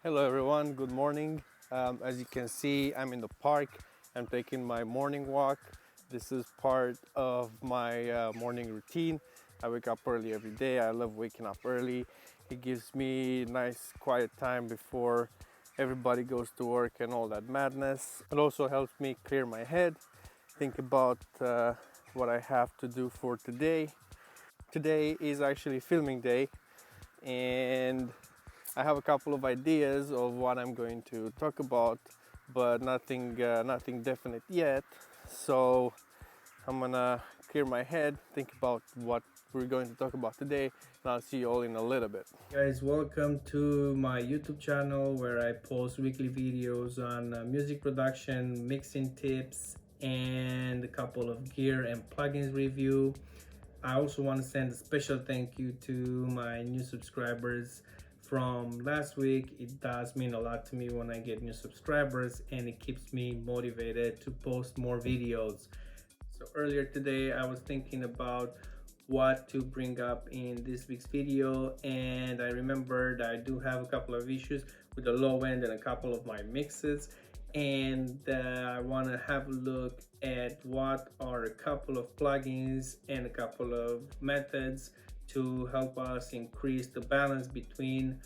Hello everyone, good morning. As you can see, I'm in the park. I'm taking my morning walk. This is part of my morning routine. I wake up early every day. I love waking up early. It gives me nice quiet time before everybody goes to work and all that madness. It also helps me clear my head, think about what I have to do for today. Today is actually filming day, and I have a couple of ideas of what I'm going to talk about, but nothing definite yet. So I'm gonna clear my head, think about what we're going to talk about today, and I'll see you all in a little bit. Guys, welcome to my YouTube channel where I post weekly videos on music production, mixing tips, and a couple of gear and plugins review. I also want to send a special thank you to my new subscribers from last week. It does mean a lot to me when I get new subscribers, and it keeps me motivated to post more videos. So earlier today I was thinking about what to bring up in this week's video, and I remembered I do have a couple of issues with the low end and a couple of my mixes, and I want to have a look at what are a couple of plugins and a couple of methods to help us increase the balance between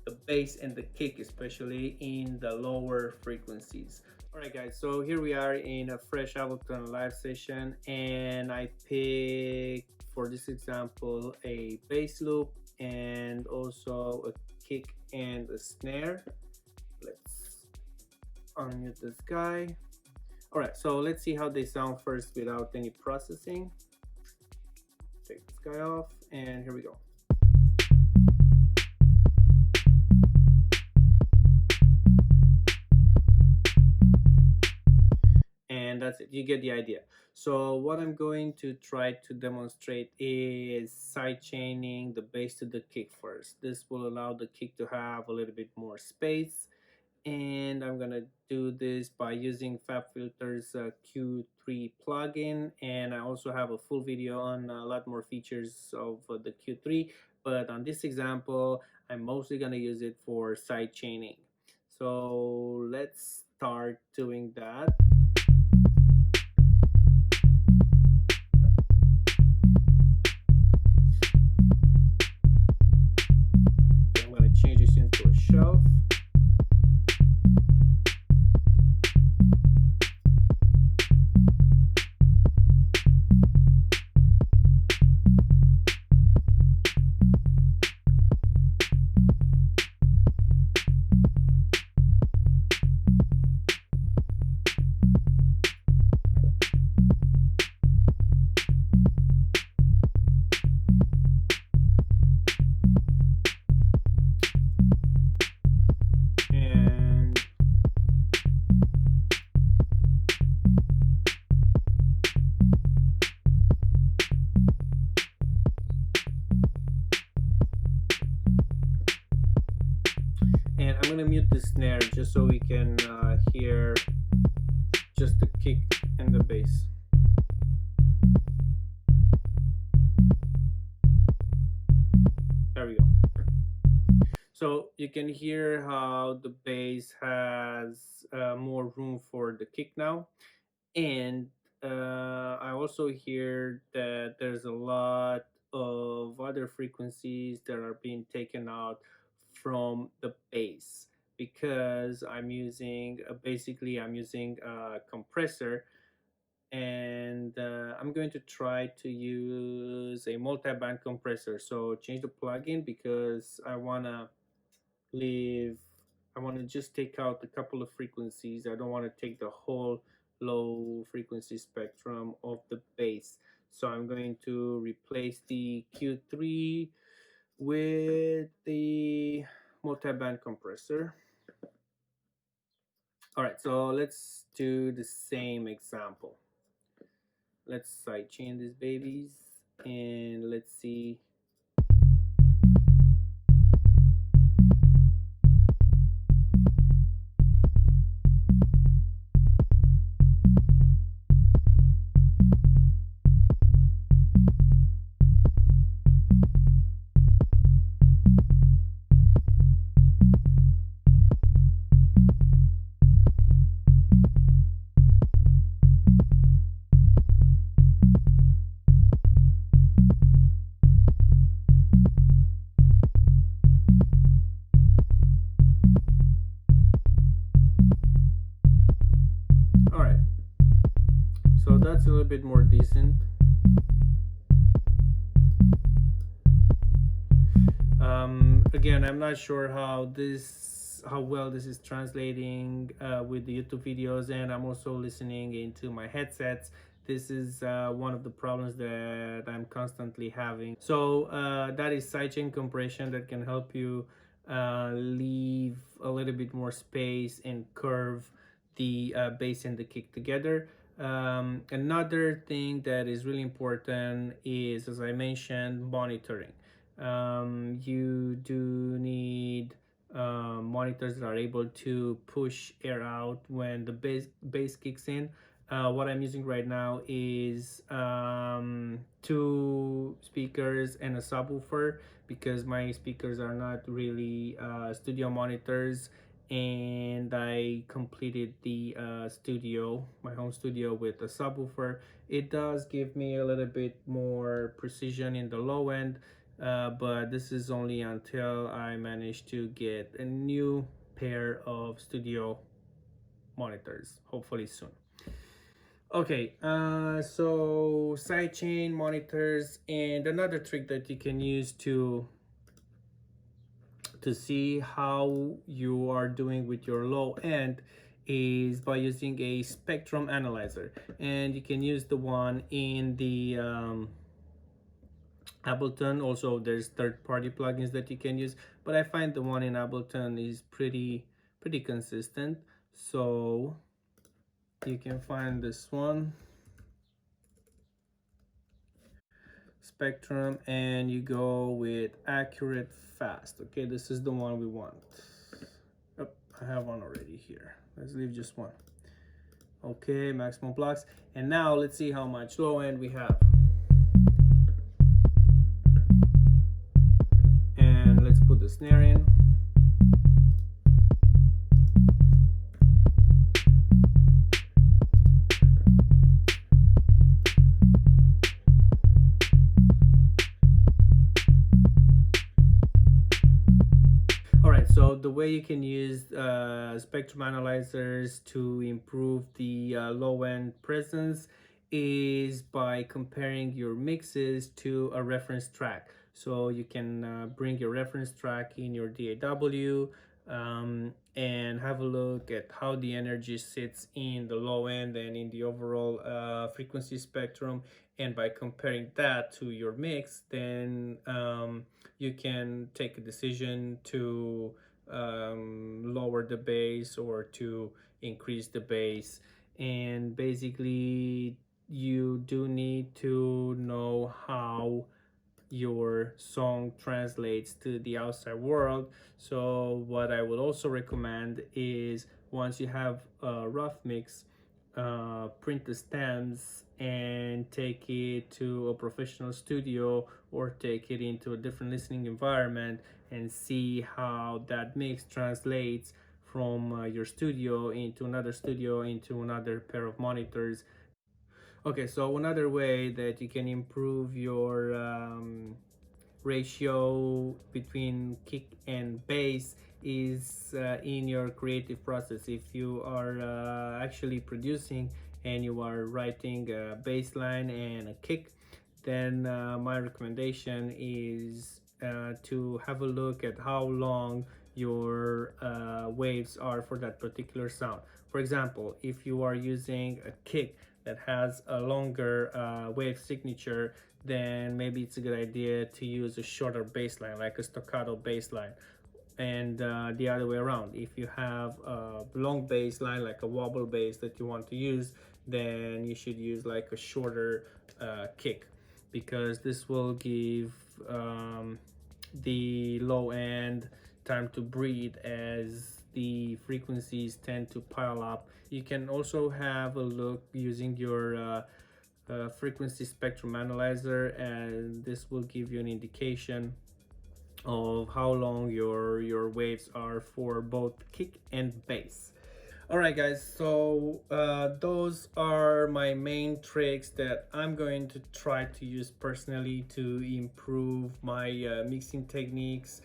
the bass and the kick, especially in the lower frequencies. Alright guys, so here we are in a fresh Ableton live session, and I picked for this example a bass loop and also a kick and a snare. Let's unmute this guy. Alright, so let's see how they sound first without any processing. Take this guy off, and here we go. And that's it, you get the idea. So what I'm going to try to demonstrate is side chaining the bass to the kick first. This will allow the kick to have a little bit more space, and I'm gonna do this by using FabFilter's Q3 plugin, and I also have a full video on a lot more features of the Q3, but on this example I'm mostly gonna use it for side chaining. So let's start doing that. Okay, I'm gonna change this into a shelf. And I'm gonna mute the snare just so we can hear just the kick and the bass. There we go. So you can hear how the bass has more room for the kick now, and I also hear that there's a lot of other frequencies that are being taken out from the bass because I'm using I'm using a compressor, and I'm going to try to use a multi-band compressor. So change the plugin because I want to just take out a couple of frequencies. I don't want to take the whole low frequency spectrum of the bass. So I'm going to replace the Q3 with the multi-band compressor. All right, so let's do the same example. Let's sidechain these babies and let's see. that's a little bit more decent. Again, I'm not sure how well this is translating with the YouTube videos, and I'm also listening into my headsets. This is one of the problems that I'm constantly having. So that is sidechain compression that can help you leave a little bit more space and curve the bass and the kick together. Another thing that is really important is, as I mentioned, monitoring. You do need monitors that are able to push air out when the bass kicks in. What I'm using right now is two speakers and a subwoofer, because my speakers are not really studio monitors, and I completed the my home studio with a subwoofer. It does give me a little bit more precision in the low end, but this is only until I manage to get a new pair of studio monitors, hopefully soon. Okay, so sidechain monitors, and another trick that you can use to see how you are doing with your low end is by using a spectrum analyzer, and you can use the one in the Ableton. Also, there's third-party plugins that you can use, but I find the one in Ableton is pretty consistent. So you can find this one, Spectrum, and you go with accurate fast. Okay, this is the one we want. Oh, I have one already here. Let's leave just one. Okay, maximum blocks. And now let's see how much low end we have. And let's put the snare in. So the way you can use spectrum analyzers to improve the low end presence is by comparing your mixes to a reference track. So you can bring your reference track in your DAW and have a look at how the energy sits in the low end and in the overall frequency spectrum. And by comparing that to your mix, then you can take a decision to lower the bass or to increase the bass. And basically, you do need to know how your song translates to the outside world. So what I would also recommend is, once you have a rough mix, print the stems and take it to a professional studio or take it into a different listening environment and see how that mix translates from your studio into another pair of monitors. Okay, so another way that you can improve your ratio between kick and bass is in your creative process. If you are actually producing and you are writing a bass line and a kick, then my recommendation is to have a look at how long your waves are for that particular sound. For example, if you are using a kick that has a longer wave signature, then maybe it's a good idea to use a shorter bass line, like a staccato bass line. And the other way around, if you have a long bass line, like a wobble bass that you want to use, then you should use like a shorter kick, because this will give the low end time to breathe as the frequencies tend to pile up. You can also have a look using your frequency spectrum analyzer, and this will give you an indication of how long your waves are for both kick and bass. All right, guys, so those are my main tricks that I'm going to try to use personally to improve my mixing techniques.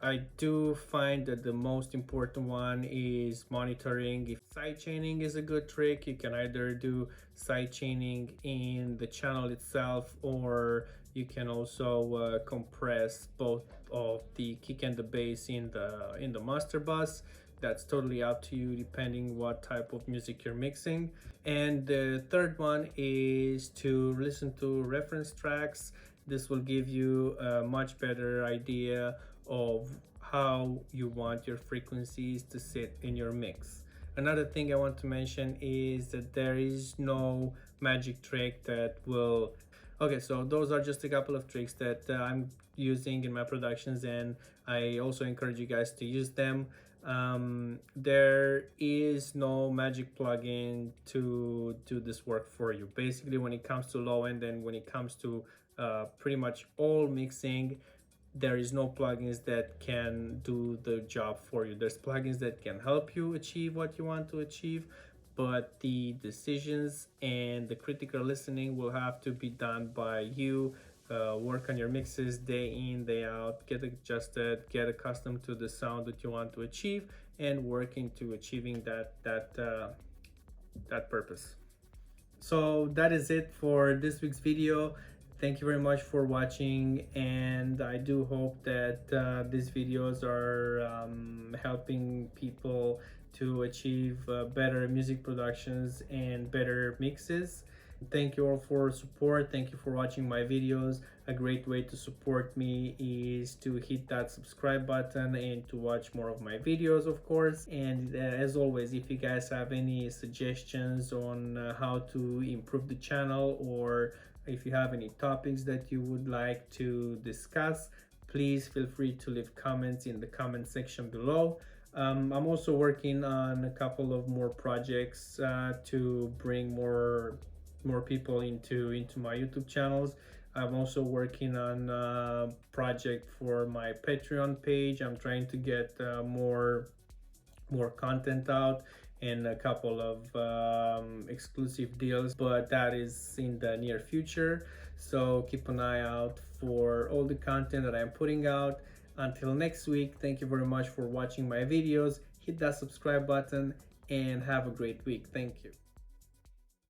I do find that the most important one is monitoring. If side chaining is a good trick, you can either do side chaining in the channel itself, or you can also compress both of the kick and the bass in the master bus. That's totally up to you depending what type of music you're mixing. And the third one is to listen to reference tracks. This will give you a much better idea of how you want your frequencies to sit in your mix. Another thing I want to mention is that there is no magic trick that will... Okay, so those are just a couple of tricks that I'm using in my productions, and I also encourage you guys to use them. There is no magic plugin to do this work for you. Basically, when it comes to low end and when it comes to pretty much all mixing, there is no plugins that can do the job for you. There's plugins that can help you achieve what you want to achieve, but the decisions and the critical listening will have to be done by you. Work on your mixes day in, day out, get adjusted, get accustomed to the sound that you want to achieve, and work into achieving that purpose. So that is it for this week's video. Thank you very much for watching, and I do hope that these videos are helping people to achieve better music productions and better mixes. Thank you all for support. Thank you for watching my videos. A great way to support me is to hit that subscribe button and to watch more of my videos, of course. And as always, if you guys have any suggestions on how to improve the channel, or if you have any topics that you would like to discuss, please feel free to leave comments in the comment section below. I'm also working on a couple of more projects to bring more people into my YouTube channels. I'm also working on a project for my Patreon page. I'm trying to get more content out and a couple of exclusive deals, but that is in the near future. So keep an eye out for all the content that I'm putting out. Until next week, thank you very much for watching my videos. Hit that subscribe button and have a great week. Thank you.